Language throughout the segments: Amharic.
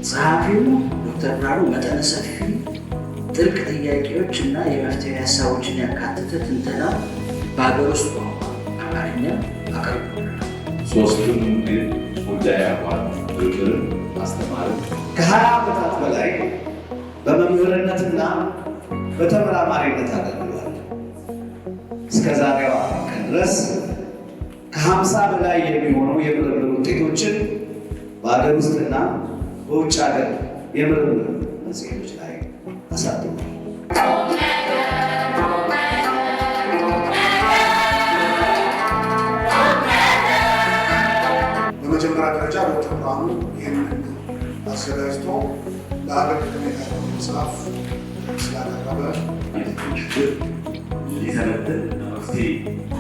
ጸሐፊው ዶክተር ብርሃኑ መጠነ ሰፊ ጥልቅ ጥያቄዎች እና የመፍትሄ ሀሳቦችን ያካተተ ትንተና በሀገር ውስጥ ቋንቋ አማርኛ አቅርቦልናል። ሶስቱም ግን ጉዳይ አቋም ምርምርን ማስተማርን ከ20 ዓመታት በላይ በመምህርነትና በተመራማሪነት አገልግሏል። እስከ ዛሬዋ ቀን ድረስ ከ50 በላይ የሚሆኑ የምርምር ውጤቶችን በሀገር ውስጥና በውጭ ሀገር የምርምር መጽሔቶች ላይ አሳትሟል። በመጀመሪያ ደረጃ ዶክተር ብርሃኑ ይህንን አዘጋጅቶ ለሀገር ጠቀሜታ ያለው መጽሐፍ ስላቀረበ ሊተነትን መፍትሄ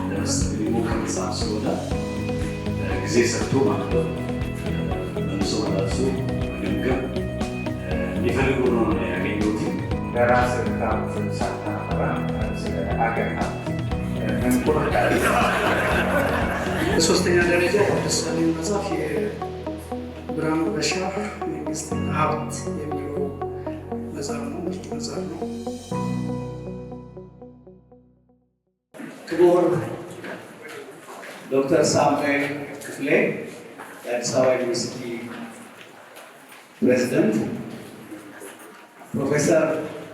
ለመስጠት የሚሞክር መጽሐፍ ስለሆነ ጊዜ ሰጥቶ ማንበብ መልሶ መላልሶ መገምገም የሚፈልጉ ነው ያገኘሁት። ለራስ ሀብት ሳታፈራ ስለ ሀገር ሀብት በሶስተኛ ደረጃ ያደረሰልኝ መጽሐፍ የብርሃኑ በሻህ መንግስትና ሀብት የሚለው መጽሐፍ ነው። ምርጥ መጽሐፍ ነው። ክቡር ዶክተር ሳሙኤል ክፍሌ የአዲስ አበባ ዩኒቨርሲቲ ፕሬዝደንት፣ ፕሮፌሰር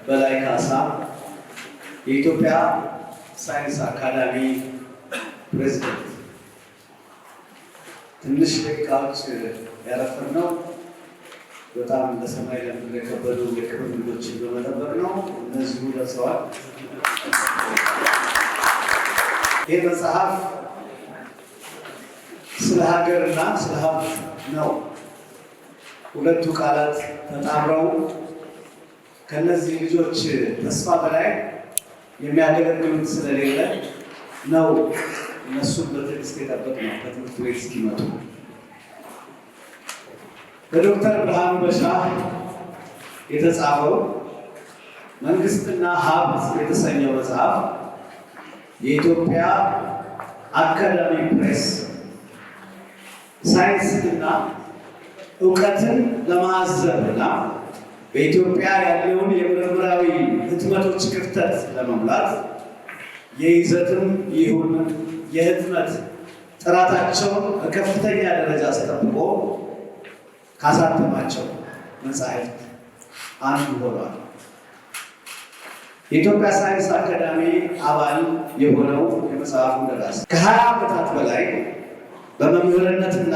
በላይ ካሳ የኢትዮጵያ ሳይንስ አካዳሚ ፕሬዝደንት፣ ትንሽ ደቂቃዎች ያረፈርነው በጣም ለሰማይ ለምድር የከበዱ የክብር እንግዶችን በመጠበቅ ነው። እነዚሁ ደርሰዋል። ይህ መጽሐፍ ስለ ሀገርና ስለ ሀብት ነው። ሁለቱ ቃላት ተጣምረው ከነዚህ ልጆች ተስፋ በላይ የሚያገለግሉት ስለሌለ ነው እነሱን በትዕግስት የጠበቅነው ከትምህርት ቤት እስኪመጡ። በዶክተር ብርሃኑ በሻህ የተጻፈው መንግስትና ሀብት የተሰኘው መጽሐፍ የኢትዮጵያ አካዳሚ ፕሬስ ሳይንስና እውቀትን ለማዘብና በኢትዮጵያ ያለውን የምርምራዊ ህትመቶች ክፍተት ለመሙላት የይዘትም ይሁን የህትመት ጥራታቸውን በከፍተኛ ደረጃ አስጠብቆ ካሳተማቸው መጻሕፍት አንዱ ሆኗል። የኢትዮጵያ ሳይንስ አካዳሚ አባል የሆነው የመጽሐፉ ደራሲ ከ20 ዓመታት በላይ በመምህርነትና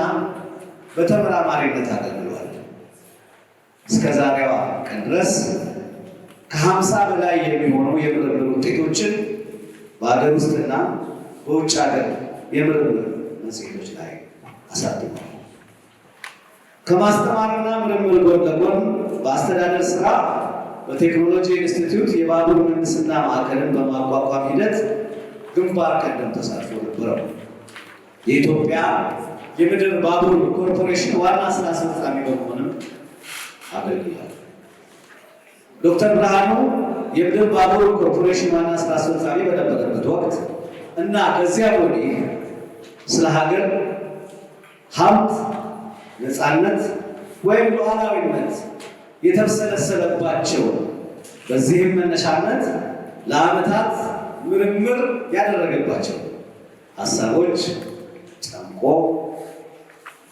በተመራማሪነት አገልግሏል። እስከ ዛሬዋ ቀን ድረስ ከ50 በላይ የሚሆኑ የምርምር ውጤቶችን በሀገር ውስጥና በውጭ ሀገር የምርምር መጽሔቶች ላይ አሳትሟል። ከማስተማርና ምርምር ጎን ለጎን በአስተዳደር ስራ በቴክኖሎጂ ኢንስቲትዩት የባቡር ምህንድስና ማዕከልን በማቋቋም ሂደት ግንባር ቀደም ተሳትፎ ነበረው። የኢትዮጵያ የምድር ባቡር ኮርፖሬሽን ዋና ስራ አስፈጻሚ በመሆንም አገልግሏል። ዶክተር ብርሃኑ የምድር ባቡር ኮርፖሬሽን ዋና ስራ አስፈጻሚ በነበረበት ወቅት እና ከዚያ ወዲህ ስለ ሀገር ሀብት፣ ነፃነት ወይም ሉዓላዊነት የተብሰለሰለባቸው በዚህም መነሻነት ለዓመታት ምርምር ያደረገባቸው ሀሳቦች ጨምቆ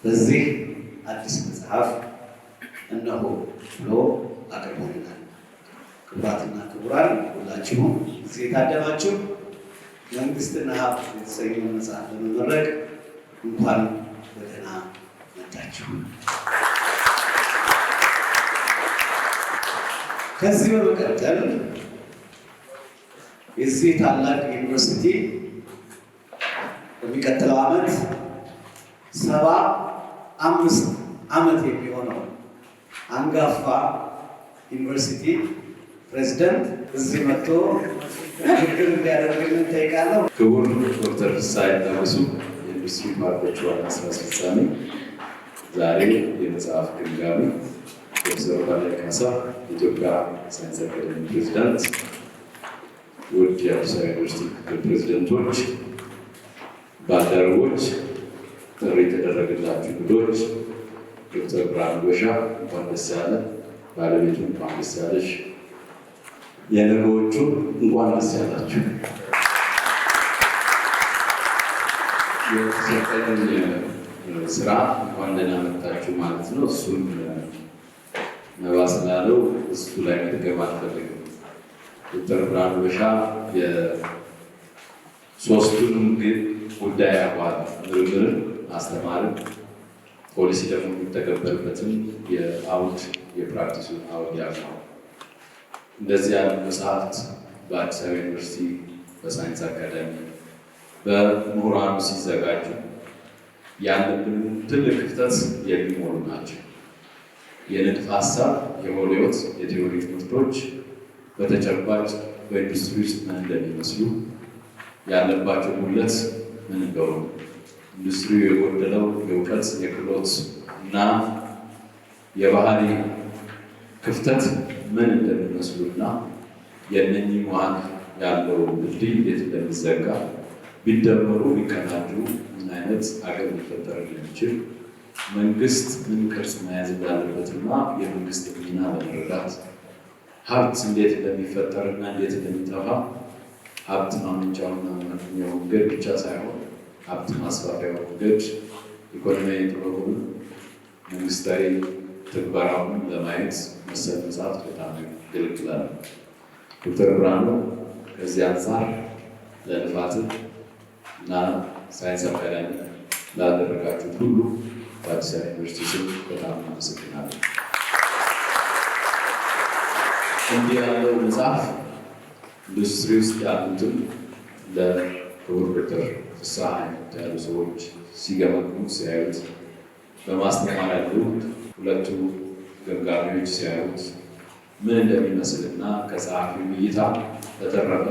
በዚህ አዲስ መጽሐፍ እነሆ ብሎ አቅርቦልናል። ክቡራትና ክቡራን ሁላችሁም እዚህ የታደማችሁ መንግስትና ሀብት የተሰኘውን መጽሐፍ ለመመረቅ እንኳን በደህና መጣችሁ። ከዚህ በመቀጠል የዚህ ታላቅ ዩኒቨርሲቲ በሚቀጥለው ዓመት 75 ዓመት የሚሆነው አንጋፋ ዩኒቨርሲቲ ፕሬዝዳንት እዚህ መጥቶ ንግግር እንዲያደርግልን ጠይቃለሁ። ክቡር ዶክተር ፍስሐ ይታገሱ የኢንዱስትሪ ፓርኮች ዋና ስራ አስፈጻሚ፣ ዛሬ የመጽሐፍ ግምጋሚ ፕሮፌሰር በላይ ካሳ የኢትዮጵያ ሳይንስ አካዳሚ ፕሬዝዳንት፣ ውድ የአዲስ አበባ ዩኒቨርሲቲ ምክትል ፕሬዚደንቶች፣ ባልደረቦች፣ ጥሪ የተደረገላችሁ እንግዶች፣ ዶክተር ብርሃኑ በሻ እንኳን ደስ ያለ፣ ባለቤቱ እንኳን ደስ ያለሽ፣ የነገዎቹ እንኳን ደስ ያላችሁ። የተሰጠኝ ስራ እንኳን ደህና መጣችሁ ማለት ነው። እሱን ነባ ስላለው እሱ ላይ መድገም አልፈልግም። ዶክተር ብርሃኑ በሻ የሶስቱንም ጉዳይ አቋል ምርምርን፣ ማስተማርን፣ ፖሊሲ ደግሞ የሚተገበርበትን የአውድ የፕራክቲሱን አውድ ያለው እንደዚህ ያሉ መጽሐፍት በአዲስ አበባ ዩኒቨርሲቲ በሳይንስ አካዳሚ በምሁራኑ ሲዘጋጁ ያለብን ትልቅ ክፍተት የሚሞሉ ናቸው። የንድፍ ሀሳብ፣ የሆሊዎት፣ የቴዎሪ ትምህርቶች በተጨባጭ በኢንዱስትሪ ውስጥ ምን እንደሚመስሉ ያለባቸው ጉድለት ምን እንደሆኑ ኢንዱስትሪው የጎደለው የእውቀት የክህሎት እና የባህሪ ክፍተት ምን እንደሚመስሉ እና የእነኚህ መሀል ያለው ድልድይ እንዴት እንደሚዘጋ ቢደመሩ ቢቀናጁ ምን አይነት አገር ሊፈጠር እንደሚችል መንግስት ምን ቅርጽ መያዝ እንዳለበትና የመንግስት ሚና በመረዳት ሀብት እንዴት እንደሚፈጠርና እንዴት እንደሚጠፋ ሀብት ማመንጫውና ማግኛው መንገድ ብቻ ሳይሆን ሀብት ማስፋፊያው መንገድ ኢኮኖሚያዊ ጥበቡን መንግስታዊ ትግበራውን ለማየት መሰል መጽሐፍት በጣም ይገለግላሉ። ዶክተር ብርሃኑ ከዚህ አንጻር ለልፋትን እና ሳይንስ አካዳሚ ላደረጋችሁት ሁሉ በአዲስ አበባ ዩኒቨርሲቲ ስም በጣም አመሰግናለሁ። እንዲህ ያለው መጽሐፍ ኢንዱስትሪ ውስጥ ያሉትን ለክቡር ዶክተር ፍስሐ ያሉ ሰዎች ሲገመግሙ ሲያዩት፣ በማስተማር ያሉ ሁለቱ ገምጋሚዎች ሲያዩት ምን እንደሚመስልና ከጸሐፊው እይታ በተረፈ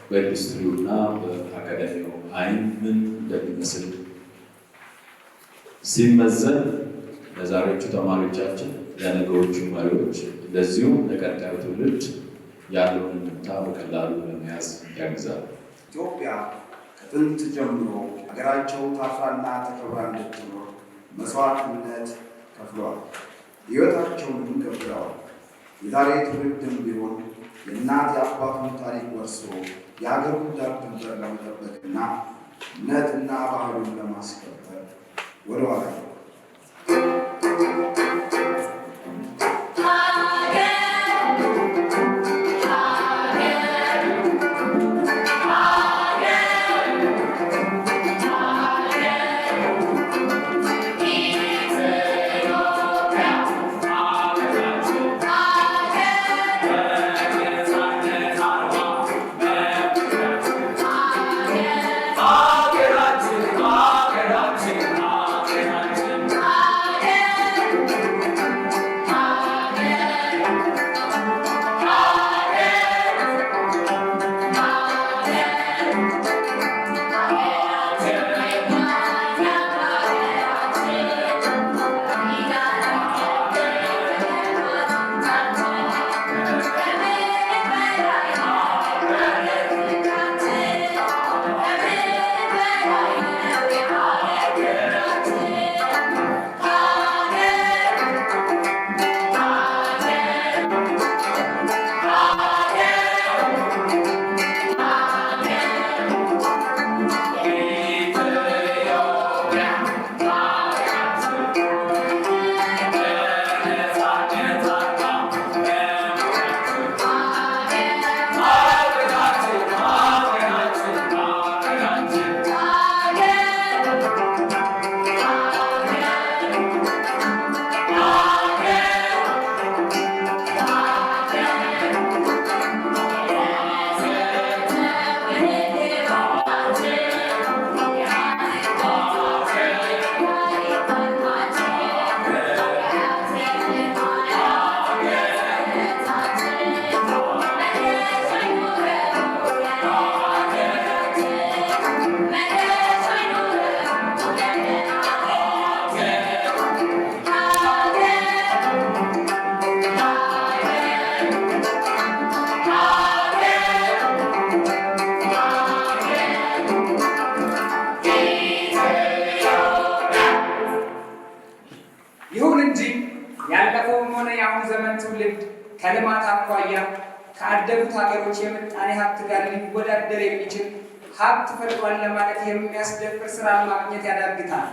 በኢንዱስትሪውና በአካዳሚው አይን ምን እንደሚመስል ሲመዘን ለዛሬዎቹ ተማሪዎቻችን፣ ለነገዎቹ መሪዎች፣ እንደዚሁም ለቀጣዩ ትውልድ ያለውን እንድምታ በቀላሉ ለመያዝ ያግዛል። ኢትዮጵያ ከጥንት ጀምሮ ሀገራቸው ታፍራና ተከብራ እንድትኖር መስዋዕትነት ከፍለዋል፣ ሕይወታቸውንም ገብረዋል። የዛሬ ትውልድም ቢሆን የእናት የአባቱን ታሪክ ወርሶ የሀገሩን ዳር ድንበር ለመጠበቅና እምነትና ባህሉን ለማስከበር ወደኋላ አኳያ ካደጉት ሀገሮች የምጣኔ ሀብት ጋር ሊወዳደር የሚችል ሀብት ፈጥሯል ለማለት የሚያስደፍር ስራ ማግኘት ያዳግታል።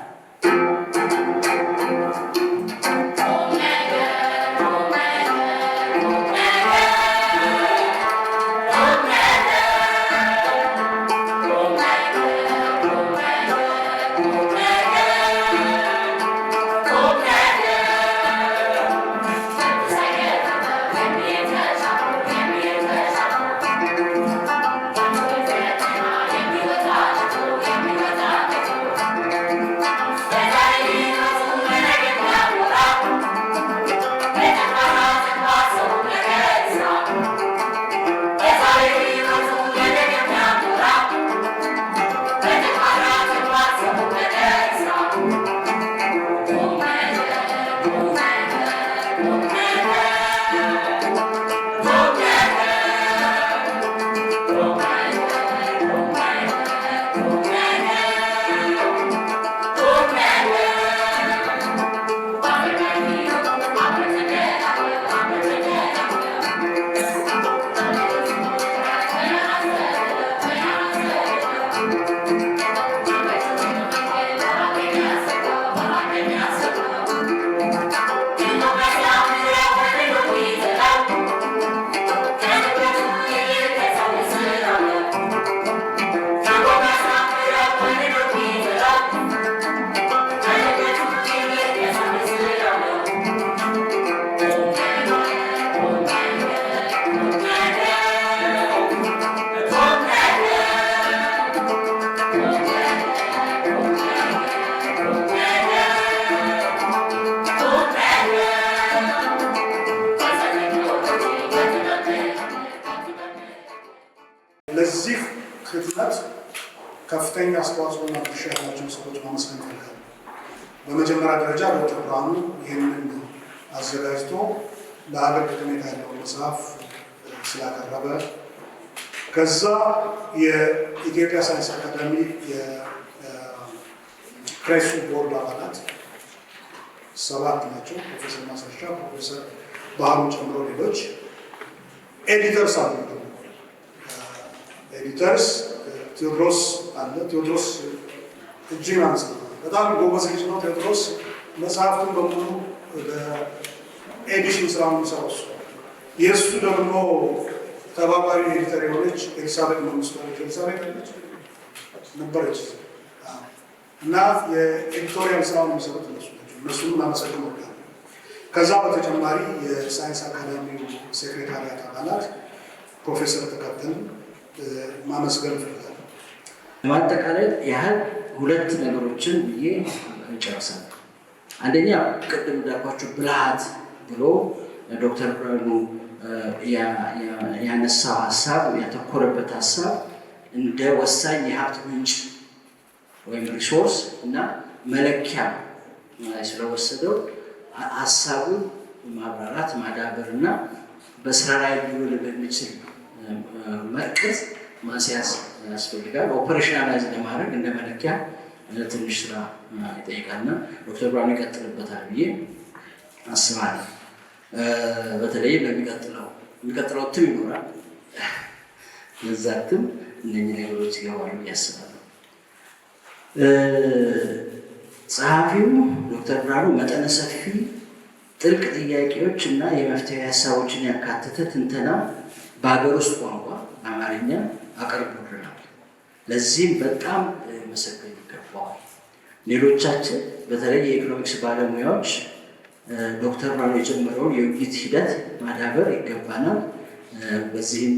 ለዚህ ህትመት ከፍተኛ አስተዋጽኦና ድርሻ ያላቸውን ሰዎች ማመስገን እፈልጋለሁ። በመጀመሪያ ደረጃ ዶክተር ብርሃኑ ይህንን አዘጋጅቶ ለሀገር ጠቀሜታ ያለው መጽሐፍ ስላቀረበ፣ ከዛ የኢትዮጵያ ሳይንስ አካዳሚ የፕሬሱ ቦርድ አባላት 7 ናቸው። ፕሮፌሰር ማስረሻ፣ ፕሮፌሰር ባህሩን ጨምሮ ሌሎች ኤዲተርስ አሉ። ኤዲተርስ ቴዎድሮስ አለ። ቴዎድሮስ እጅግ አንስ በጣም ጎበዝ ልጅ ነው። ቴዎድሮስ መጽሐፍቱን በሙሉ በኤዲሽን ስራ የሚሰራው እሱ። የእሱ ደግሞ ተባባሪ ኤዲተር የሆነች ኤልሳቤጥ መንግስቱ ኤልሳቤጥ ነበረች እና የኤዲቶሪያል ስራውን የሚሰሩት እነሱ ናቸው። እነሱም ማመሰግን ወዳለሁ። ከዛ በተጨማሪ የሳይንስ አካዳሚ ሴክሬታሪያት አባላት ፕሮፌሰር ተከተል ማመስገን እፈልጋለሁ። ለማጠቃለል ያህል 2 ነገሮችን ብዬ እንጨርሳለን። አንደኛ ቅድም እንዳልኳቸው ብልሃት ብሎ ዶክተር ብርሃኑ ያነሳው ሀሳብ ያተኮረበት ሀሳብ እንደ ወሳኝ የሀብት ምንጭ ወይም ሪሶርስ እና መለኪያ ስለወሰደው ሀሳቡን ማብራራት ማዳበር እና በስራ ላይ ሊውል በሚችል መርቀት ማስያዝ ያስፈልጋል። ኦፐሬሽናላይዝ ለማድረግ እንደ መለኪያ ትንሽ ስራ ይጠይቃልና ዶክተር ብርሃኑ ይቀጥልበታል ብዬ አስባለሁ። በተለይ የሚቀጥለው እትም ይኖራል። ለዛ እትም እነኚህ ነገሮች ይገባሉ ብዬ አስባለሁ። ጸሐፊው ዶክተር ብርሃኑ መጠነ ሰፊ ጥልቅ ጥያቄዎች እና የመፍትሄ ሀሳቦችን ያካተተ ትንተና በሀገር ውስጥ ቋንቋ አማርኛ አቅርቦልናል። ለዚህም በጣም መሰገን ይገባዋል። ሌሎቻችን በተለይ የኢኮኖሚክስ ባለሙያዎች ዶክተር ብርሃኑ የጀመረውን የውይይት ሂደት ማዳበር ይገባናል። በዚህም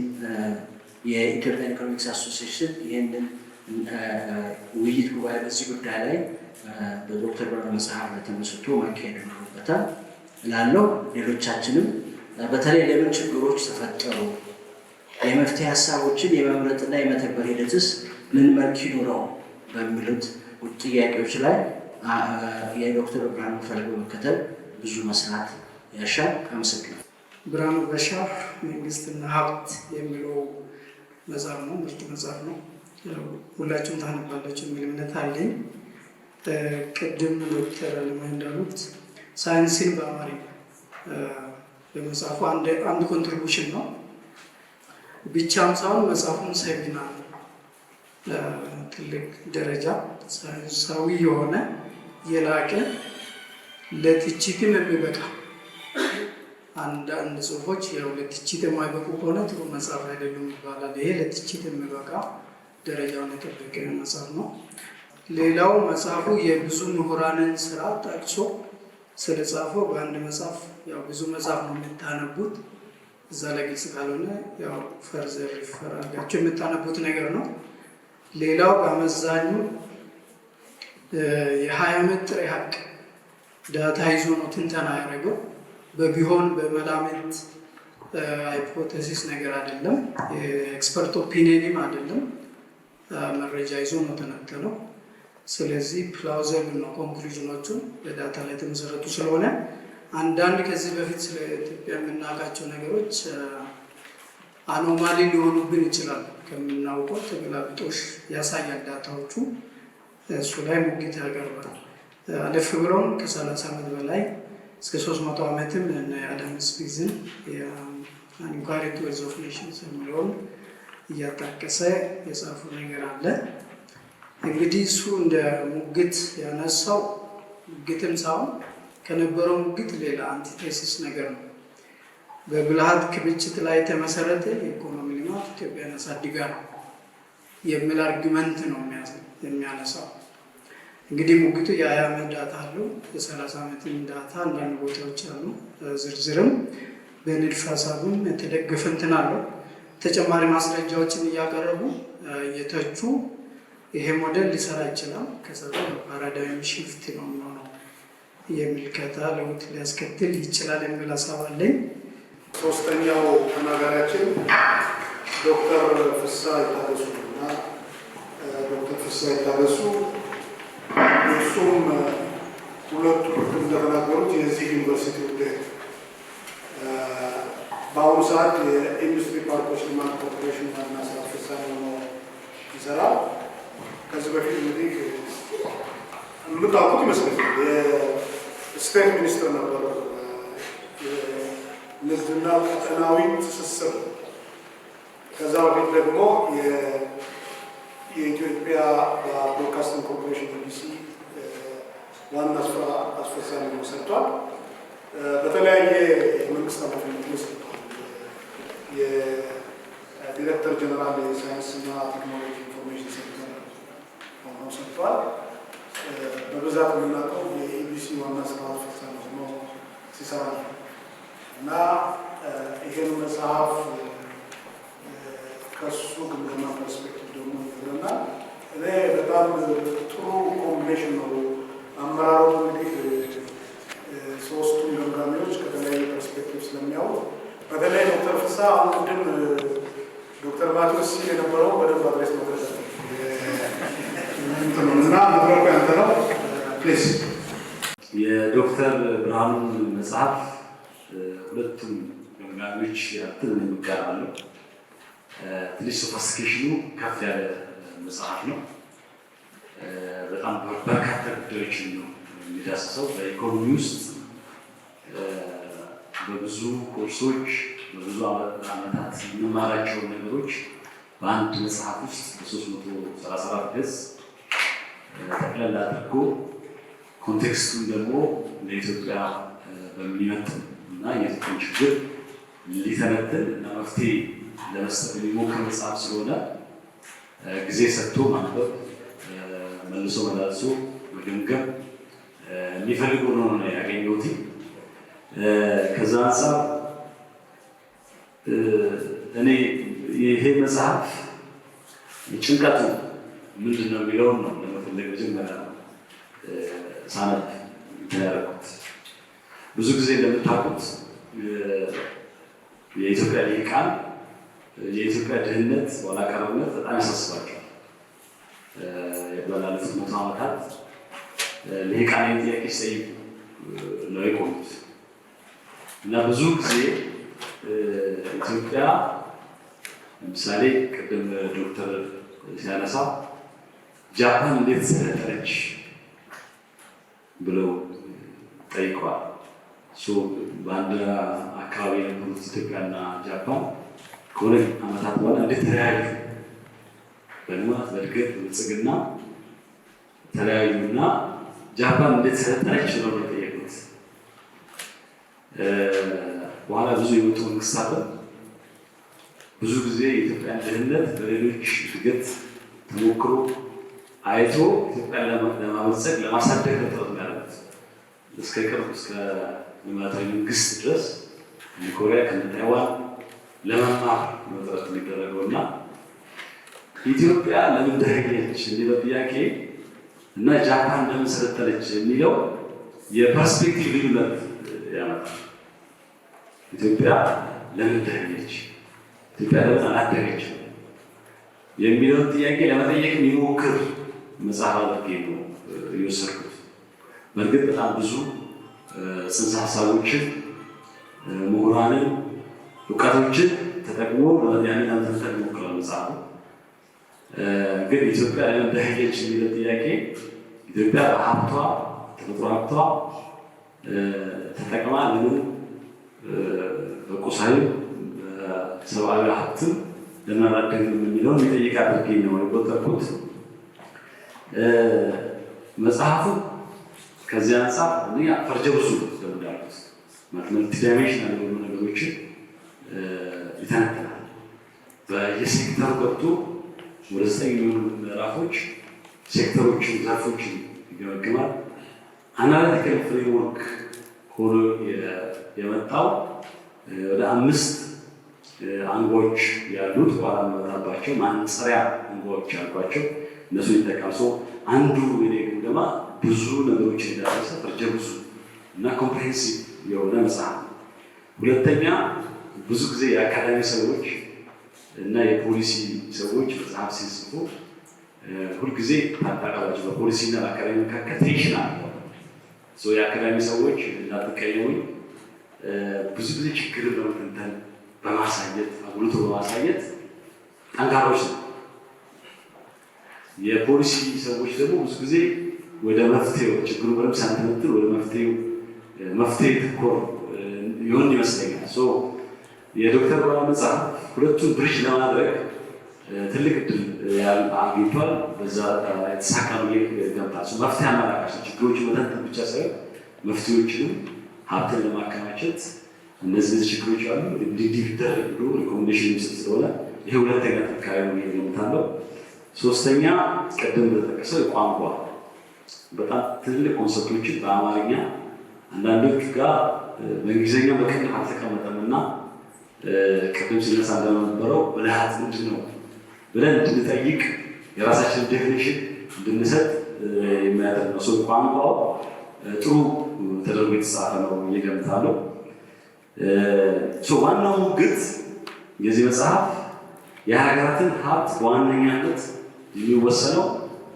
የኢትዮጵያ ኢኮኖሚክስ አሶሲዬሽን ይህንን ውይይት ጉባኤ በዚህ ጉዳይ ላይ በዶክተር ብርሃኑ መጽሐፍ ላይ ተመስርቶ ማካሄድ ይኖርበታል እላለሁ። ሌሎቻችንም በተለይ ለምን ችግሮች ተፈጠሩ፣ የመፍትሄ ሀሳቦችን የመምረጥና የመተግበር ሂደትስ ምን መልክ ይኖረው በሚሉት ጥያቄዎች ላይ የዶክተር ብርሃኑ ፈለግ በመከተል ብዙ መስራት ያሻል። አመሰግናለሁ። ብርሃኑ በሻህ መንግስትና ሀብት የሚለው መጽሐፍ ነው፣ ምርጥ መጽሐፍ ነው። ሁላችሁም ታነባላችሁ የሚል እምነት አለኝ። ቅድም ዶክተር አለማይ እንዳሉት ሳይንስን በአማርኛ በመጽሐፉ አንድ ኮንትሪቢሽን ነው ብቻም ሳይሆን መጽሐፉን ሰሚናር ትልቅ ደረጃ ሳይንሳዊ የሆነ የላቀ ለትችትም የሚበቃ አንዳንድ ጽሁፎች ያው ለትችት የማይበቁ ከሆነ ጥሩ መጽሐፍ አይደሉም ይባላል። ይሄ ለትችት የሚበቃ ደረጃውን የጠበቀ መጽሐፍ ነው። ሌላው መጽሐፉ የብዙ ምሁራንን ስራ ጠቅሶ ስለጻፈው በአንድ መጽሐፍ ያው ብዙ መጽሐፍ ነው የምታነቡት፣ እዛ ላይ ግልጽ ካልሆነ ያው ፈርዘር ሪፈር አድርጋችሁ የምታነቡት ነገር ነው። ሌላው በአመዛኙ የ20 ዓመት ጥሬ ሀቅ ዳታ ይዞ ነው ትንተና ያደረገው። በቢሆን በመላምት ሃይፖቴሲስ ነገር አይደለም፣ የኤክስፐርት ኦፒኒየንም አይደለም፣ መረጃ ይዞ ነው ተነተነው። ስለዚህ ፕላውዘብል ነው ኮንክሉዥኖቹን በዳታ ላይ የተመሰረቱ ስለሆነ አንዳንድ ከዚህ በፊት ስለ ኢትዮጵያ የምናውቃቸው ነገሮች አኖማሊ ሊሆኑብን ይችላሉ። ከምናውቀው ተገላብጦሽ ያሳያል ዳታዎቹ። እሱ ላይ ሙግት ያቀርባል። አለፍ ብሎም ከ30 ዓመት በላይ እስከ 300 ዓመትም የአዳም ስሚዝን የኢንኳሪ ኢንቱ ዌልዝ ኦፍ ኔሽንስ የሚለውን እያጣቀሰ የጻፉ ነገር አለ። እንግዲህ እሱ እንደ ሙግት ያነሳው ሙግትም ሳይሆን ከነበረው ሙግት ሌላ አንቲቴሲስ ነገር ነው። በብልሃት ክምችት ላይ የተመሰረተ የኢኮኖሚ ልማት ኢትዮጵያን ያሳድጋል የሚል አርጊመንት ነው የሚያነሳው። እንግዲህ ሙግቱ የ20 ዓመት ዳታ አለው፣ የ30 ዓመትን ዳታ አንዳንድ ቦታዎች አሉ። ዝርዝርም በንድፈ ሀሳብም የተደገፈ እንትን አለው። ተጨማሪ ማስረጃዎችን እያቀረቡ እየተቹ ይሄ ሞዴል ሊሰራ ይችላል፣ ከሰራ ፓራዳይም ሽፍት ነው የሚሆነው፣ የምልከታ ለውጥ ሊያስከትል ይችላል የሚል ሀሳብ አለኝ። ሶስተኛው ተናጋሪያችን ዶክተር ፍስሐ ይታገሱ እና ዶክተር ፍስሐ ይታገሱ እሱም ሁለቱ እንደተናገሩት የዚህ ዩኒቨርሲቲ ውጤት በአሁኑ ሰዓት የኢንዱስትሪ ፓርኮች ልማት ኮርፖሬሽን ዋና ስራ አስፈጻሚ ሆኖ ይሰራል። ከዚህ በፊት እንግዲህ የምታውቁት ይመስለኛል የስቴት ሚኒስትር ነበር፣ ንግድና ቀጠናዊ ትስስር። ከዛ በፊት ደግሞ የኢትዮጵያ ብሮድካስቲንግ ኮርፖሬሽን ኢቢሲ ዋና ስራ አስፈጻሚ ሆኖ ሰርቷል። በተለያየ የመንግስት ኃላፊነት ሰርቷል። የዲሬክተር ጀነራል የሳይንስና ቴክኖሎጂ ኢንፎርሜሽን ሴንተር ሆኖ ሰርቷል። በብዛት የምናውቀው የኢቢሲ ዋና ስራ አስፈጻሚ ሆኖ ሲሰራ ነው እና ይህን መጽሐፍ ከሱ ግምገማ ፐርስፔክቲቭ ደግሞ ይገናል። እኔ በጣም ጥሩ ኮምቢኔሽን ነው። አመራሩ እንግዲህ ሶስቱም ገምጋሚዎች ከተለያየ ፐርስፔክቲቭ ስለሚያው በተለይ ዶክተር ፍስሐ አሁን ቅድም ዶክተር ማቴዎስ ሲል የነበረው በደንብ አድሬስ መድረስ እና መድረኩ ያንተ ነው። ፕሊዝ የዶክተር ብርሃኑን መጽሐፍ ሁለቱም ገምጋሚዎች ያክል የሚቀራሉ። ትንሽ ሶፊስቲኬሽኑ ከፍ ያለ መጽሐፍ ነው። በጣም በርካታ ጉዳዮችን ነው የሚዳስሰው። በኢኮኖሚ ውስጥ በብዙ ኮርሶች በብዙ ዓመታት የምንማራቸውን ነገሮች በአንድ መጽሐፍ ውስጥ በ334 ገጽ ጠቅለል አድርጎ ኮንቴክስቱን ደግሞ ለኢትዮጵያ በሚመጥን እና የኢትዮጵያን ችግር ሊተነትን እና መፍትሄ ለመስጠት የሚሞክር መጽሐፍ ስለሆነ ጊዜ ሰጥቶ ማንበብ፣ መልሶ መላልሶ መገምገም የሚፈልግ ሆኖ ነው ያገኘሁት። ከዛ አንጻር እኔ ይሄ መጽሐፍ ጭንቀቱ ምንድን ነው የሚለውን ነው ለመፈለግ መጀመሪያ ሳነብ ያደረኩት። ብዙ ጊዜ እንደምታውቁት የኢትዮጵያ ልሂቃን የኢትዮጵያ ድህነት፣ ኋላ ቀርነት በጣም ያሳስባቸዋል። ባለፉት 100 ዓመታት ልሂቃን ጥያቄ ሲጠይቁ ነው የቆሙት እና ብዙ ጊዜ ኢትዮጵያ ለምሳሌ ቅድም ዶክተር ሲያነሳ ጃፓን እንዴት ተፈጠረች ብለው ጠይቀዋል። በአንድ አካባቢ የነበሩት ኢትዮጵያና ጃፓን ከሆነ ዓመታት በኋላ እንዴት ተለያዩ? በልማት በእድገት በብልጽግና ተለያዩና ጃፓን እንዴት ሰለጠነች ነው የጠየቁት። በኋላ ብዙ የመጡ መንግስታትን ብዙ ጊዜ የኢትዮጵያን ድህነት በሌሎች እድገት ተሞክሮ አይቶ ኢትዮጵያን ለማበልጸግ ለማሳደግ ጥረት ያደረጉት እስከ ቅርብ እስከ ልማታዊ መንግስት ድረስ ኮሪያ ከታይዋን ለመማር ጥረት የሚደረገው እና ኢትዮጵያ ለምን ደረገች የሚለው ጥያቄ እና ጃፓን ለምን ሰለጠነች የሚለው የፐርስፔክቲቭ ልዩነት ያመጣል። ኢትዮጵያ ለምን ደረገች፣ ኢትዮጵያ ለምን አላደገች የሚለውን ጥያቄ ለመጠየቅ የሚሞክር መጽሐፍ አድርጌ ነው የወሰድኩት። በእርግጥ በጣም ብዙ ጽንሰ ሀሳቦችን ምሁራንን እውቀቶችን ተጠቅሞ ያንን ለመተንተን ይሞክራል መጽሐፉ። ግን ኢትዮጵያ ለምን ደረገች የሚለው ጥያቄ ኢትዮጵያ በሀብቷ ተፈጥሮ ሀብቷ ተጠቅማ ለምን በቁሳዊ በሰብአዊ ሀብትም ለምን አላደግንም የሚለውን የሚጠይቅ አድርጌ ነው የቆጠርኩት። መጽሐፉ ከዚህ አንጻር አንደኛ ፈርጀ ብዙ እንዳሉት መልቲ ዳይሜንሽናል የሆኑ ነገሮችን ይተነትናል። በየሴክተሩ ገብቶ ወደ 9 የሚሆኑ ምዕራፎች ሴክተሮችን ዘርፎችን ይገመግማል። አናሊቲካል ፍሬምወርክ ሆኖ የመጣው ወደ 5 አንጓዎች ያሉት በኋላ መመጣባቸው ማንጸሪያ አንጓዎች ያሏቸው እነሱ ይጠቀም። አንዱ የኔ ግምገማ ብዙ ነገሮች እንዳደረሰ ፈርጀ ብዙ እና ኮምፕሬሄንሲቭ የሆነ መጽሐፍ ነው። ሁለተኛ ብዙ ጊዜ የአካዳሚ ሰዎች እና የፖሊሲ ሰዎች መጽሐፍ ሲጽፉ ሁልጊዜ ታጣቃላቸው በፖሊሲ እና በአካዳሚ መካከል ቴንሽን አለ። የአካዳሚ ሰዎች እንዳትቀየሙኝ ብዙ ጊዜ ችግርን በመተንተን በማሳየት አጉልቶ በማሳየት ጠንካሮች ነው። የፖሊሲ ሰዎች ደግሞ ብዙ ጊዜ ወደ መፍትሄው ችግሩ በደንብ ሳንተነትን ወደ መፍትሄ ትኮር ይሆን ይመስለኛል። የዶክተር ብርሃኑ መጽሐፍ ሁለቱን ብሪጅ ለማድረግ ትልቅ እድል አግኝቷል። በዛ የተሳካ ነው ይገምታል። መፍትሄ አማራጭ ችግሮችን መተንተን ብቻ ሳይሆን መፍትሄዎችንም ሀብትን ለማከማቸት እነዚህ ችግሮች አሉ እንዲህ ቢደረግ ብሎ ሪኮሜንዴሽን የሚሰጥ ስለሆነ ይሄ ሁለተኛ ጥንካሬ ነው ይገምታለሁ። ሶስተኛ ቀደም እንደተጠቀሰው የቋንቋ በጣም ትልቅ ኮንሰፕቶችን በአማርኛ አንዳንዶቹ ጋር በእንግሊዝኛ በቅን አልተቀመጠም እና ቅድም ሲነሳ እንደነበረው ብልሃት ምንድን ነው ብለን እንድንጠይቅ የራሳችን ዴፊኒሽን እንድንሰጥ የሚያደርግ ነው። ቋንቋው ጥሩ ተደርጎ የተጻፈ ነው እየገምታለሁ። ዋናው ሙግት የዚህ መጽሐፍ የሀገራትን ሀብት በዋነኛነት የሚወሰነው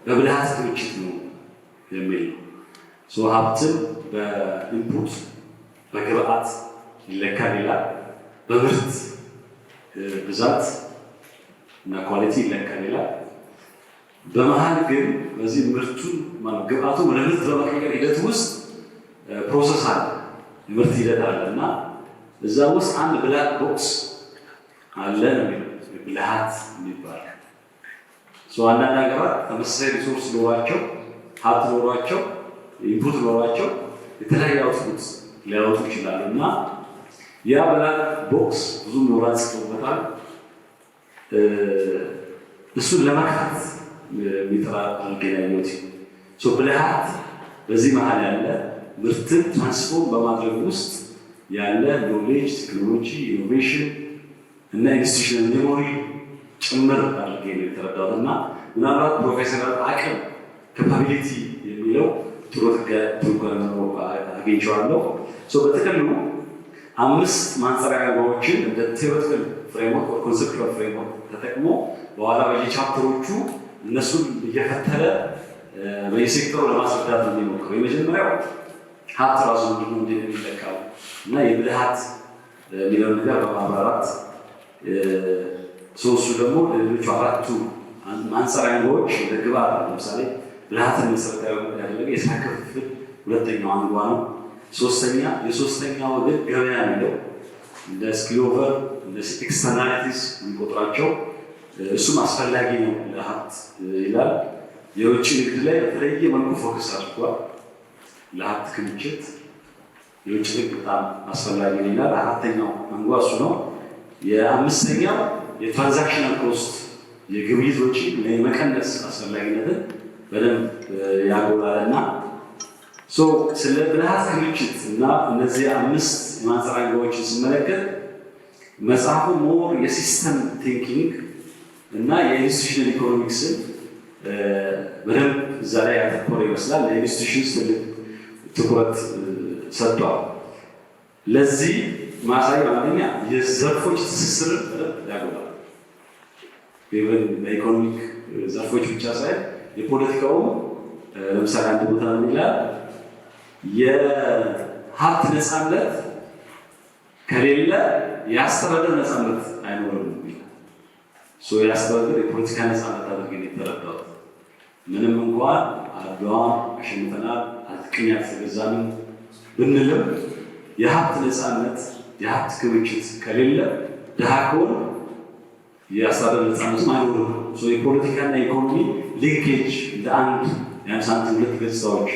በብልሃት ክምችት ነው የሚል ነው። ሀብትን በኢንፑት በግብአት ይለካል ይላል። በምርት ብዛት እና ኳሊቲ ይለካል ይላል። በመሀል ግን በዚህ ምርቱን ግብአቱ ወደ ምርት በመቀየር ሂደት ውስጥ ፕሮሰስ አለ፣ የምርት ሂደት አለ እና እዛ ውስጥ አንድ ብላክ ቦክስ አለ ነው ብልሃት የሚባል። አንዳንድ ሀገራት ተመሳሳይ ሪሶርስ ኖሯቸው ሀብት ኖሯቸው ኢንፑት ኖሯቸው የተለያየ አውትፑት ሊያወጡ ይችላሉ እና ያ ብላክ ቦክስ ብዙ ምሁራን ጽፈውበታል። እሱን ለመክፈት የሚጥራ አልገናኘት ብልሃት በዚህ መሀል ያለ ምርትን ትራንስፎርም በማድረግ ውስጥ ያለ ኖሌጅ፣ ቴክኖሎጂ፣ ኢኖቬሽን እና ኢንስቲቱሽናል ሜሞሪ ጭምር አድርጌ ነው የተረዳሁት እና ምናልባት ፕሮፌሽናል አቅም ካፓቢሊቲ የሚለው ጥሩ ትርጓሜ ነው አግኝቼዋለሁ። በጥቅሉ 5 ማንጸሪያ አንጓዎችን እንደ ቴዎሬቲካል ፍሬምወርክ ኮንሴፕቹዋል ፍሬምወርክ ተጠቅሞ በኋላ በየቻፕተሮቹ እነሱን እየፈተለ በየሴክተሩ ለማስረዳት ነው የሚሞክረው። የመጀመሪያው ሀብት ራሱ ምንድነው እንዴት የሚለካው እና የብልሃት የሚለውን ነገር በማብራራት እሱ ደግሞ ሌሎቹ 4ቱ ማንጸሪያ አንጓዎች እንደ ግብአት ለምሳሌ ብልሃትን መሰረታዊ ያደረገ የስራ ክፍፍል ሁለተኛው አንጓ ነው። የሶስተኛ ወገን ገበያ የሚለው እንደ ስፒልኦቨር እንደ ኤክስተርናሊቲስ የሚቆጥራቸው እሱም አስፈላጊ ነው ለሀብት ይላል። የውጭ ንግድ ላይ በተለየ መልኩ ፎከስ አድርጓል። ለሀብት ክምችት የውጭ ንግድ በጣም አስፈላጊ ነው ይላል። አራተኛው አንጓ እሱ ነው። የአምስተኛው የትራንዛክሽናል ኮስት የግብይት ወጪ የመቀነስ አስፈላጊነትን በደንብ ያጎላል እና ስለ ብልሃት ክምችት እና እነዚህ 5 የማንጸር አንጓዎችን ስመለከት መጽሐፉ ሞር የሲስተም ቲንኪንግ እና የኢንስቲቱሽናል ኢኮኖሚክስን በደንብ እዛ ላይ ያተኮረ ይመስላል። ለኢንስቲቱሽንስ ትልቅ ትኩረት ሰጥቷል። ለዚህ ማሳያ አንደኛ የዘርፎች ትስስር ያጎላል። ኢቨን በኢኮኖሚክ ዘርፎች ብቻ ሳይሆን የፖለቲካውም ለምሳሌ አንድ ቦታ ምን ይላል? የሀብት ነፃነት ከሌለ የአስተዳደር ነፃነት አይኖርም ይላል። የአስተዳደር የፖለቲካ ነፃነት አድርገን የተረዳሁት ምንም እንኳን አድዋን አሸንፈናል አጥቅኝ አልተገዛንም ብንልም የሀብት ነፃነት የሀብት ክምችት ከሌለ ድሃ ከሆነ የአስተዳደር ነፃነትም አይኖርም። የፖለቲካና ኢኮኖሚ ሊንኬጅ እንደ አንድ ሳንቲም ሁለት ገጽታዎች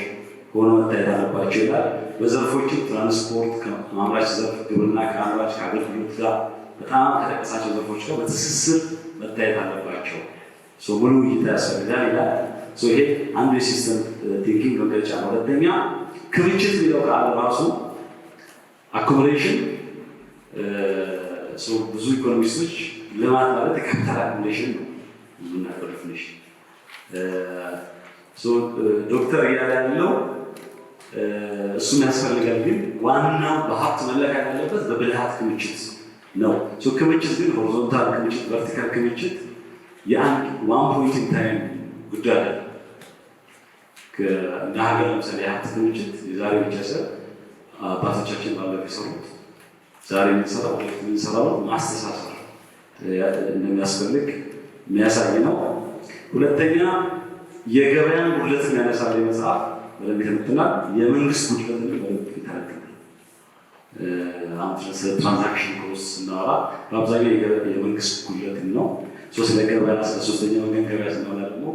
ሆኖ መታየት አለባቸው ይላል። በዘርፎችም ትራንስፖርት ከማምራች ዘርፍ፣ ግብርና ከአምራች ከአገልግሎት ጋር በጣም ከጠቀሳቸው ዘርፎች ጋር በትስስር መታየት አለባቸው። ሙሉ እይታ ያስፈልጋል ይላል። ይሄ አንዱ የሲስተም ቲንኪንግ መገለጫ ነው። ሁለተኛ ክምችት የሚለው ቃል ራሱ አኮሞዴሽን ብዙ ኢኮኖሚስቶች ልማት ማለት የካፒታል አኮሞዴሽን ነው የምናገር ዴፊኒሽን። ዶክተር እያለ ያለው እሱም ያስፈልጋል፣ ግን ዋናው በሀብት መለካት ያለበት በብልሃት ክምችት ነው። ክምችት ግን ሆሪዞንታል ክምችት፣ ቨርቲካል ክምችት የአንድ ዋን ፖይንት ኢን ታይም ጉዳይ አለ። እንደ ሀገር ለምሳሌ የሀብት ክምችት የዛሬ ብቻ ሳይሆን አባቶቻችን ባለፈው የሰሩት ዛሬ የምንሰራው ማስተሳሰር እንደሚያስፈልግ የሚያሳይ ነው። ሁለተኛ የገበያን ጉድለትን ያነሳል መጽሐፍ በደንብ ይተነትናል። የመንግስት ጉድለትን በደንብ ይተነትናል። ስለ ትራንዛክሽን ኮስት ስናወራ በአብዛኛው የመንግስት ጉድለትን ነው። ስለ ገበያ ስለ ሶስተኛ ወገን ገበያ ስናወራ ደግሞ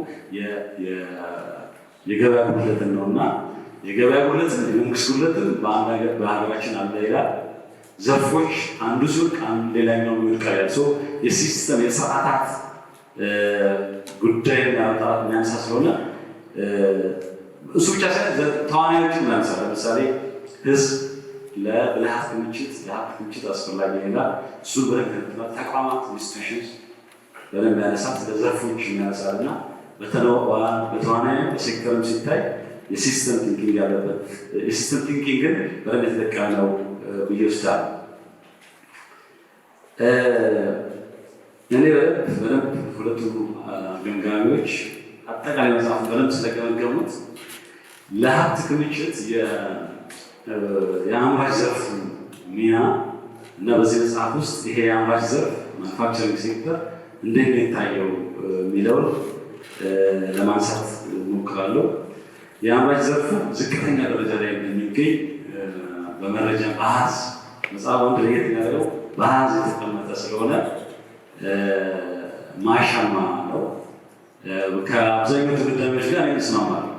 የገበያ ጉድለትን ነው እና የገበያ ጉድለትን የመንግስት ጉድለትን በሀገራችን አለ ይላል። ዘርፎች አንዱ ሲወድቅ ሌላኛው ይወድቃል ያል የሲስተም የስርዓታት ጉዳይ የሚያነሳ ስለሆነ እሱ ብቻ ሳይሆን ተዋናዮችን እናነሳ። ለምሳሌ ህዝብ ለብልሃት ክምችት ለሀብት ክምችት አስፈላጊ ይላል። እሱ በደንብ ተቋማት ኢንስቲቱሽንስ በደንብ ያነሳል። ስለ ዘርፎች የሚያነሳል እና በተዋናይ በሴክተርም ሲታይ የሲስተም ቲንኪንግ ያለበት የሲስተም ቲንኪንግን በደንብ የተጠቀመ ነው ብዬ ወስዳለሁ። እኔ በደንብ ሁለቱ ገምጋሚዎች አጠቃላይ መጽሐፉን በደንብ ስለገመገሙት ለሀብት ክምችት የአምራች ዘርፍ ሚና እና በዚህ መጽሐፍ ውስጥ ይሄ የአምራች ዘርፍ ማኑፋክቸሪንግ ሴክተር እንዴት ነው የታየው የሚለውን ለማንሳት እሞክራለሁ። የአምራች ዘርፉ ዝቅተኛ ደረጃ ላይ እንደሚገኝ በመረጃ በአሃዝ መጽሐፍ አንድ ለየት የሚያደርገው በአሃዝ የተቀመጠ ስለሆነ ማሻማ ነው። ከአብዛኞቹ ድምዳሜዎች ጋር እስማማለሁ።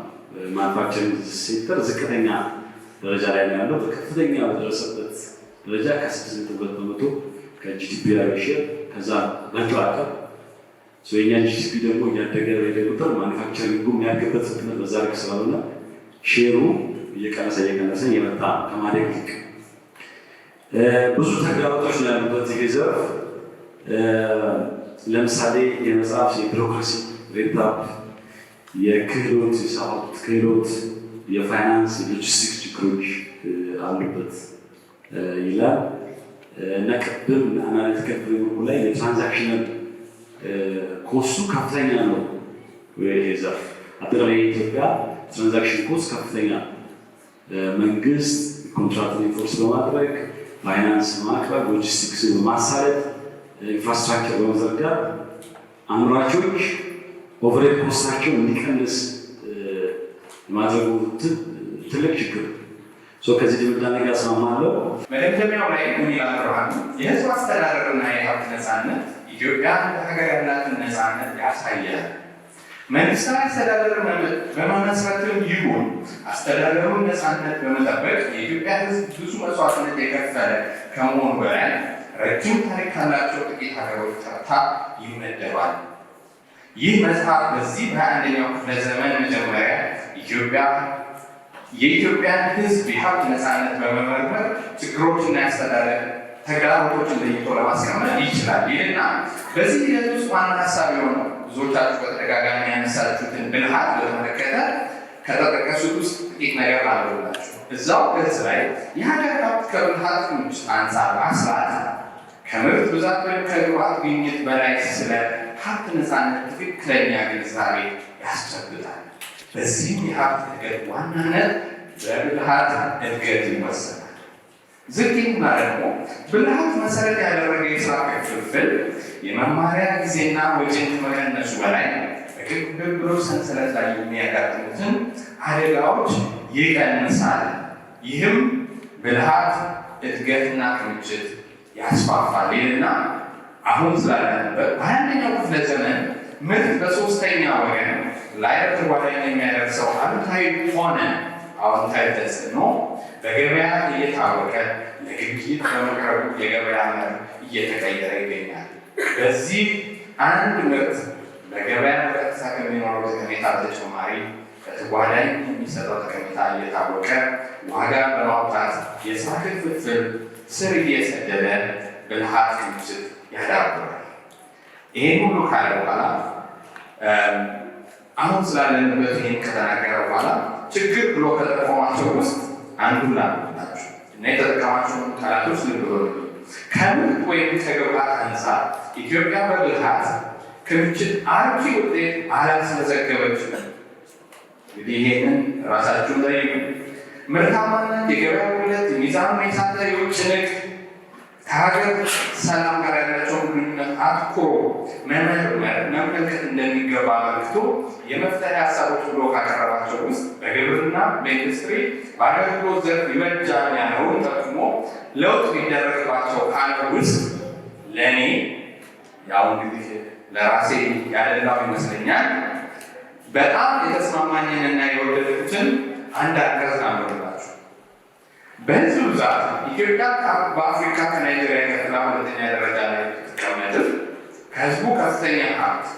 ማኑፋክቸሪንግ ሴክተር ዝቅተኛ ደረጃ ላይ ነው ያለው። በከፍተኛ በደረሰበት ደረጃ ከ6.2% ከጂዲፒ ሼር ከዛ በንጨዋቀር የኛ ጂዲፒ ደግሞ እያደገ ሄደ ቁጥር ማኑፋክቸሪንጉ የሚያድግበት ፍጥነት በዛ ልክ ስላልሆነ ሼሩ እየቀነሰ እየመጣ ከማደግ ይልቅ ብዙ ተግዳሮቶች ነው ያሉበት ይሄ ዘርፍ። ለምሳሌ የመጽሐፍ የቢሮክራሲ ሬታፕ፣ የክህሎት የሰዓት ክህሎት፣ የፋይናንስ የሎጂስቲክስ ችግሮች አሉበት ይላል እና ቅድም አናሊቲካል ፍሬምወርኩ ላይ የትራንዛክሽናል ኮስቱ ከፍተኛ ነው። ይሄ ዘርፍ አጠቃላይ የኢትዮጵያ ትራንዛክሽን ኮስት ከፍተኛ፣ መንግስት ኮንትራክትን ኢንፎርስ በማድረግ ፋይናንስ በማቅረብ ሎጂስቲክስን በማሳለጥ ኢንፍራስትራክቸር በመዘርጋት አምራቾች ኦቨርሄድ ኮስታቸው እንዲቀንስ የማድረጉ ትልቅ ችግር። ከዚህ ድምዳሜ ጋር እስማማለሁ። መደምደሚያው ላይ ምን ይላል ብርሃኑ? የህዝብ አስተዳደርና የሀብት ነፃነት ኢትዮጵያ ሀገር ያላትን ነፃነት ያሳያል። መንግስታዊ አስተዳደር በመመስረትም ይሁን አስተዳደሩን ነፃነት በመጠበቅ የኢትዮጵያ ህዝብ ብዙ መስዋዕትነት የከፈለ ከመሆኑ በላይ ረጅም ታሪክ ካላቸው ጥቂት ሀገሮች ተርታ ይመደባል። ይህ መጽሐፍ በዚህ በ21ኛው ክፍለ ዘመን መጀመሪያ የኢትዮጵያን ህዝብ የሀብት ነፃነት በመመርመር ችግሮችና ያስተዳደር ተግዳሮቶችን ለይቶ ለማስቀመጥ ይችላል ይልና በዚህ ሂደት ውስጥ ዋና ሀሳብ የሆነው ብዙዎቻችሁ በተደጋጋሚ ያነሳችሁትን ብልሃት በተመለከተ ከተጠቀሱት ውስጥ ጥቂት ነገር ላበላችሁ። እዛው ገጽ ላይ የሀገር ሀብት ከብልሃት ክምችት አንጻር ማስላት ከምርት ብዛት ወይም ከግብዓት ግኝት በላይ ስለ ሀብት ነፃነት ትክክለኛ ግንዛቤ ያስጨብጣል። በዚህም የሀብት እድገት ዋናነት በብልሃት እድገት ይወሰናል። ዝቅና ደግሞ ብልሃት መሰረት ያደረገ የስራ ክፍፍል የመማሪያ ጊዜና ወጪን ከመቀነሱ በላይ በግብግብ ሰንሰለት ላይ የሚያጋጥሙትን አደጋዎች ይቀንሳል። ይህም ብልሃት እድገትና ክምችት ያስፋፋል ይልና አሁን ስላለንበት በ21ኛው ክፍለ ዘመን ምርት በሶስተኛ ወገን ላይ በተጓዳኝ የሚያደርሰው አሉታዊ ሆነ አዎንታዊ ተጽዕኖ በገበያ እየታወቀ ለግብይት በመቅረቡ የገበያ መር እየተቀየረ ይገኛል። በዚህ አንድ ምርት በገበያ በቀጥታ ከሚኖረው ጠቀሜታ በተጨማሪ በተጓዳኝ የሚሰጠው ጠቀሜታ እየታወቀ ዋጋ በማውጣት የስራ ክፍፍል ስር እየሰደደ ብልሃት ክምችት ያዳብራል። ይሄን ሁሉ ካለ በኋላ አሁን ስላለንበት ይህን ከተናገረ በኋላ ችግር ብሎ ከጠቆማቸው ውስጥ አንዱን ላላችሁ እና የተጠቀማቸውን ቃላቶች ልብ በሉ። ከምርት ወይም ከግብዓት አንጻር ኢትዮጵያ በብልሃት ክምችት አርኪ ውጤት አላስመዘገበችም። እንግዲህ ይሄንን ራሳችሁን ጠይቁ። ምርታማነት፣ የገበያ ጉድለት፣ ሚዛኑን የሳተ የውጭ ንግድ ከሀገር ሰላም ጋር ያላቸውን ግንኙነት አትኩሮ መመልከት እንደሚገባ መልክቶ የመፍትሄ ሀሳቦች ብሎ ካቀረባቸው ውስጥ በግብርና፣ በኢንዱስትሪ፣ በአገልግሎት ዘርፍ ይበጃል ያለውን ጠቅሞ ለውጥ ሊደረግባቸው ካለ ውስጥ ለእኔ ያው እንግዲህ ለራሴ ያደላው ይመስለኛል በጣም የተስማማኝንና የወደድኩትን አንድ አንቀጽ አምርላችሁ። በህዝብ ብዛት ኢትዮጵያ በአፍሪካ ከናይጄሪያ ቀጥላ ሁለተኛ ደረጃ ላይ ትቀመጥም ከህዝቡ ከፍተኛ ሀብት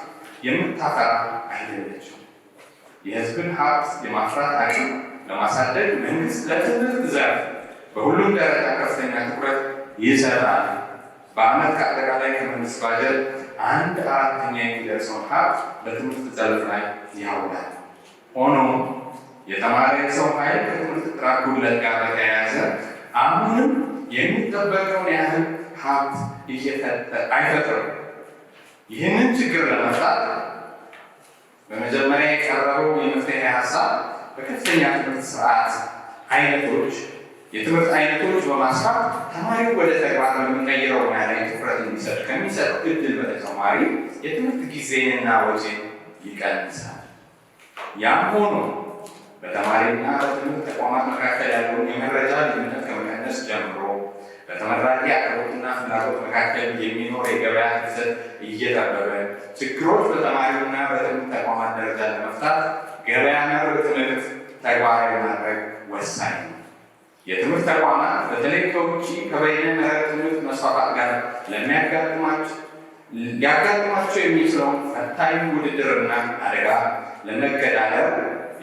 የምታፈራ አይደለችም። የህዝብን ሀብት የማፍራት አቅም ለማሳደግ መንግስት ለትምህርት ዘርፍ በሁሉም ደረጃ ከፍተኛ ትኩረት ይሰጣል። በአመት ከአጠቃላይ ከመንግስት ባጀት 1/4 የሚደርሰውን ሀብት በትምህርት ዘርፍ ላይ ያውላል። ሆኖም የተማረ የሰው ኃይል ከትምህርት ጥራት ጉድለት ጋር በተያያዘ አሁንም የሚጠበቀውን ያህል ሀብት አይፈጥርም። ይህንን ችግር ለመፍታት በመጀመሪያ የቀረበው የመፍትሄ ሀሳብ በከፍተኛ ትምህርት ስርዓት የትምህርት አይነቶች በማስፋት ተማሪው ወደ ተግባር በሚቀይረው ሙያ ላይ ትኩረት እንዲሰጥ ከሚሰጠው እድል በተጨማሪ የትምህርት ጊዜንና ወጪን ይቀንሳል። ያም ሆኖ በተማሪና በትምህርት ተቋማት መካከል ያለውን የመረጃ ልዩነት ከመቀነስ ጀምሮ በተመራቂ አቅርቦትና ፍላጎት መካከል የሚኖር የገበያ ፍሰት እየጠበበ ችግሮች በተማሪውና በትምህርት ተቋማት ደረጃ ለመፍታት ገበያ መር ትምህርት ተግባራዊ ማድረግ ወሳኝ ነው። የትምህርት ተቋማት በተለይ ከውጭ ከበይነ መረብ ትምህርት መስፋፋት ጋር ሊያጋጥማቸው የሚችለውን ፈታኝ ውድድርና አደጋ ለመገዳደር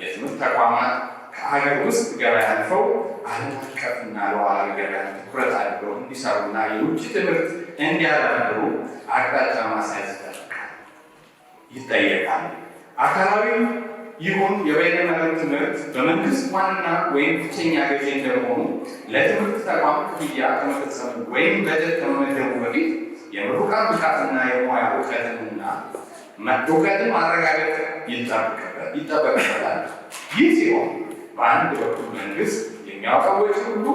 የትምህርት ተቋማት ከሀገር ውስጥ ገበያ አልፈው ዓለም አቀፍና ሉዓላዊ ገበያ ትኩረት አድርገው እንዲሰሩና የውጭ ትምህርት እንዲያዳብሩ አቅጣጫ ማሳየት ይጠየቃል። አካላዊ ይሁን የበይነ መረብ ትምህርት በመንግስት ዋና ወይም ብቸኛ ገዢ እንደመሆኑ ለትምህርት ተቋም ክፍያ ከመፈጸሙ ወይም በጀት ከመመደቡ በፊት የምሩቃን ብቃትና የሙያ እውቀትን ማረጋገጥ ይጠበቅበታል። ይህ ሲሆን በአንድ በኩል መንግስት የሚያወጣው ወጪ ሁሉ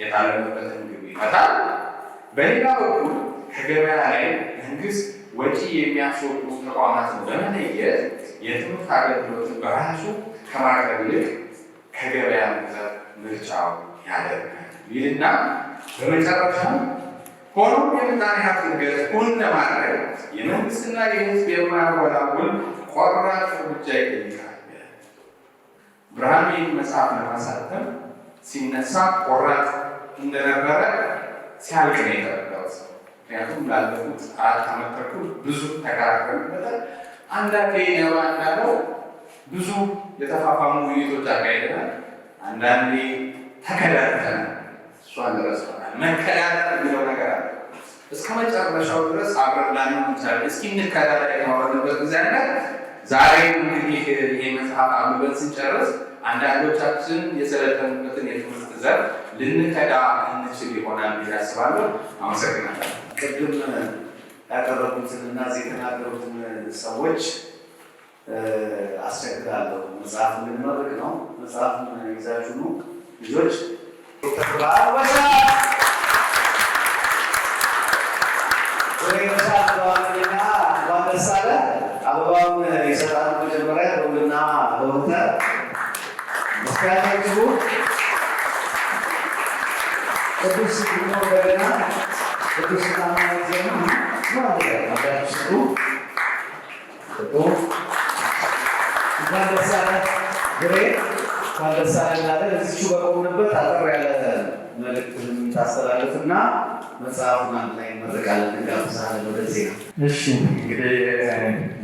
የታለመበትን ግብ ይመታል። በሌላ በኩል ከገበያ ላይ መንግስት ወጪ የሚያስወጡ ተቋማትን በመለየት የትምህርት አገልግሎትን በራሱ ከማቅረብ ይልቅ ከገበያ መግዛት ምርጫው ያደርጋል ይልና በመጨረሻ ሆኖም የምጣኔ ሀብት እድገት እውን ለማድረግ የመንግስትና የህዝብ የማያወላውል ቆራጥ እርምጃ ይጠይቃል። ብርሃኑ ይህን መጽሐፍ ለማሳተም ሲነሳ ቆራጥ እንደነበረ ሲያልቅ ነው የተረዳሁት። ምክንያቱም ላለፉት 4 ዓመት ተኩል ብዙ ተከራከርንበታል። አንዳንዴ ነባ እንዳለው ብዙ የተፋፋሙ ውይይቶች አካሄደናል። አንዳንዴ ተከዳድተናል። እሷን ደረስናል። መከዳደር የሚለው ነገር አለ። እስከ መጨረሻው ድረስ አብረን ላንሆን እንችላለን። እስኪ እንከዳደር የተባባልንበት ጊዜ አለ። ዛሬ እንግዲህ ይሄ መጽሐፍ አንብበን ስንጨርስ አንዳንዶቻችን የሰለጠኑበትን የትምህርት ዘርፍ ልንከዳ እንችል ይሆናል ብዬ አስባለሁ። አመሰግናለሁ። ቅድም ያቀረቡትን እና እዚህ የተናገሩትን ሰዎች አስቸግዳለሁ። መጽሐፍ እንድንመርቅ ነው። መጽሐፍን ይዛችሁ ነው ልጆች። ዶክተር ብርሃኑ በሻለና እንኳን ደስ አለ። አበባውን ይሰጣሉ። መጀመሪያ ለውልና ለወተር መስካያችሁ ቅዱስ ሲግኖ እንደገና ቅዱስ ናማት ዜና ማዳችሁ እንኳን ደስ አለ ግሬ እንኳን ደስ አለ እንላለን። እዚቹ በቆምንበት አጠር ያለ መልእክት ታስተላልፍና መጽሐፉን አንድ ላይ እንመርቃለን። እንጋብዛለን ወደዚህ ነው። እሺ እንግዲህ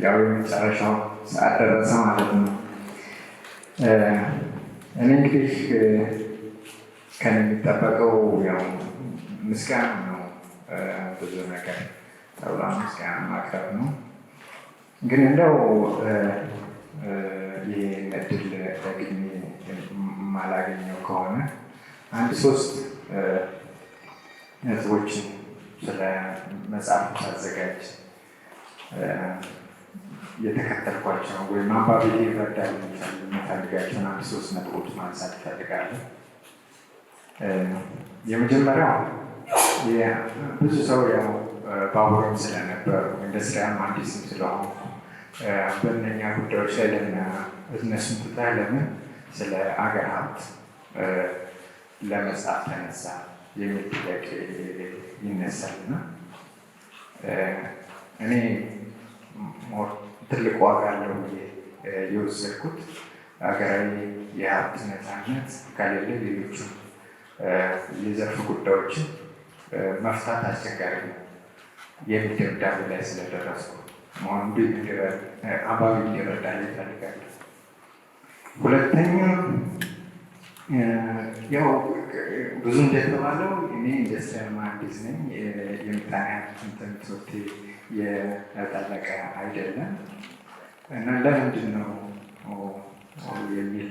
ያው የመጨረሻው ሰዓት ደረሰ ማለት ነው። እኔ እንግዲህ ከእኔ የሚጠበቀው ያው ምስጋና ነው። ብዙ ነገር ተብላ ምስጋና ማቅረብ ነው። ግን እንደው ይህን እድል ደግሜ የማላገኘው ከሆነ 1-3 ነጥቦችን ስለ መጽሐፍ ሳዘጋጅ የተከተልኳቸው ወይም አንባቢ ይረዳል የምፈልጋቸውን 1-3 ነጥቦች ማንሳት እፈልጋለሁ። የመጀመሪያው ብዙ ሰው ያው ባቡርም ስለነበሩ ኢንዱስትሪያል መሀንዲስም ስለሆኑ በእነኛ ጉዳዮች ላይ እነሱን ትተህ ለምን ስለ አገር ሀብት ለመጻፍ ተነሳ የሚል ጥያቄ ይነሳልና እኔ ትልቅ ዋጋ አለው ብዬ የወሰድኩት ሀገራዊ የሀብት ነፃነት ከሌለ ሌሎቹ የዘርፍ ጉዳዮችን መፍታት አስቸጋሪ ነው የሚል ድምዳሜ ላይ ስለደረስኩ መሆኑ አንባቢ እንዲረዳ ይፈልጋል። ሁለተኛ ያው ብዙ እንደተባለው እኔ ኢንዱስትሪያል መሀንዲስ ነኝ። የምጣኔ ሀብት ትምህርቴ የጠለቀ አይደለም እና ለምንድን ነው የሚል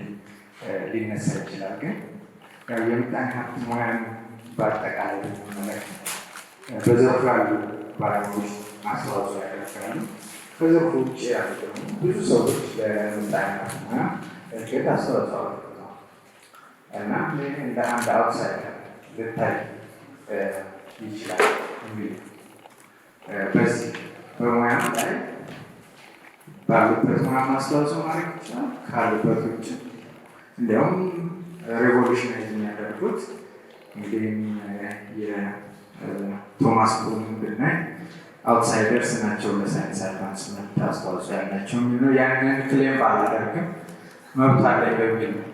ሊነሳ ይችላል። ግን የምጣኔ ሀብት ሙያን በአጠቃላይ መለከት በዘርፉ ያሉ ባለሙያዎች አስተዋጽኦ ያደርጋሉ። ከዘርፉ ውጭ ያሉ ብዙ ሰዎች ለምጣኔ ሀብት ሙያ እድገት አስተዋጽኦ አድርገዋል እና እንደ አንድ አውትሳይደር ልታይ ይችላል የሚል በዚህ በሙያ ላይ ባሉበት ሙያ ማስተዋጽኦ ማድረግ ይችላል። ካሉበት ውጭ እንዲያውም ሬቮሉሽናይዝ የሚያደርጉት እንግዲህ የቶማስ ኩን ብናይ አውትሳይደርስ ናቸው ለሳይንስ አድቫንስመንት አስተዋጽኦ ያላቸው የሚሉ ያንን ክሌም ባላደርግም መብት አለኝ በሚል ነው።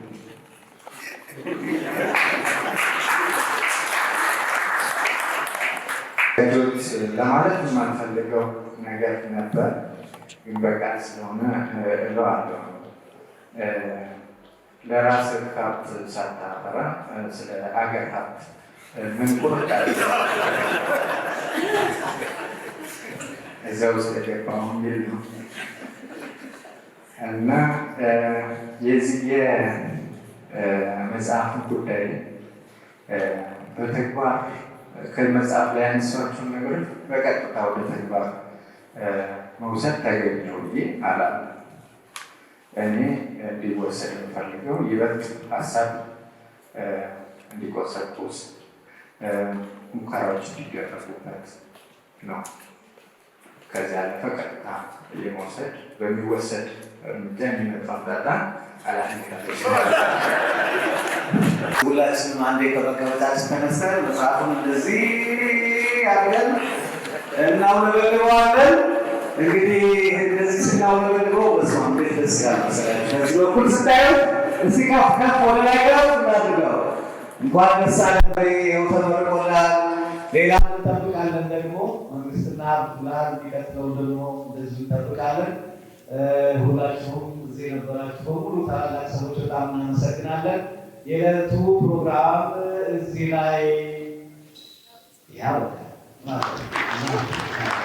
ለማለት የማንፈልገው ነገር ነበር፣ ግን በቃል ስለሆነ እለዋለሁ። ለራስህ ሀብት ሳታፈራ ስለ አገር ሀብት ምን ቁርጥ እዚያ ውስጥ የገባው የሚል ነው እና የዚህ የመጽሐፍን ጉዳይ በተግባር ከመጽሐፍ ላይ ያነሷቸውን ነገሮች በቀጥታ ወደ ተግባር መውሰድ ተገቢ ነው ብዬ አላምንም። እኔ እንዲወሰድ የምፈልገው ይበልጥ ሀሳብ እንዲቆሰቁስ ሙከራዎች እንዲደረጉበት ነው። ከዚያ ያለፈ ቀጥታ የመውሰድ በሚወሰድ እርምጃ የሚመጣው እርዳታ ኃላፊነት ሁላችንም አንዴ ከመቀመጫችን ተነስተን መጽሐፉን እንደዚህ አድርገን እናውለበልበዋለን። እንግዲህ እንደዚህ ስናውለበልበው በስመ አብ እንዴት ደስ ይላል መሰላችሁ። ከዚህ በኩል ስታዩት እስኪ ከፍ ከፍ ወደ ላይ ገብ እናድርገው። እንኳን ደስ አለን ይኸው ተመርቆላል። ሌላ እንጠብቃለን ደግሞ መንግስትና ፕላን የሚቀጥለው ደግሞ እንደዚሁ እንጠብቃለን። ሁላችሁም እዚህ የነበራችሁ በሙሉ ታላላቅ ሰዎች በጣም እናመሰግናለን። የዕለቱ ፕሮግራም እዚህ ላይ ያበቃል ማለት ነው።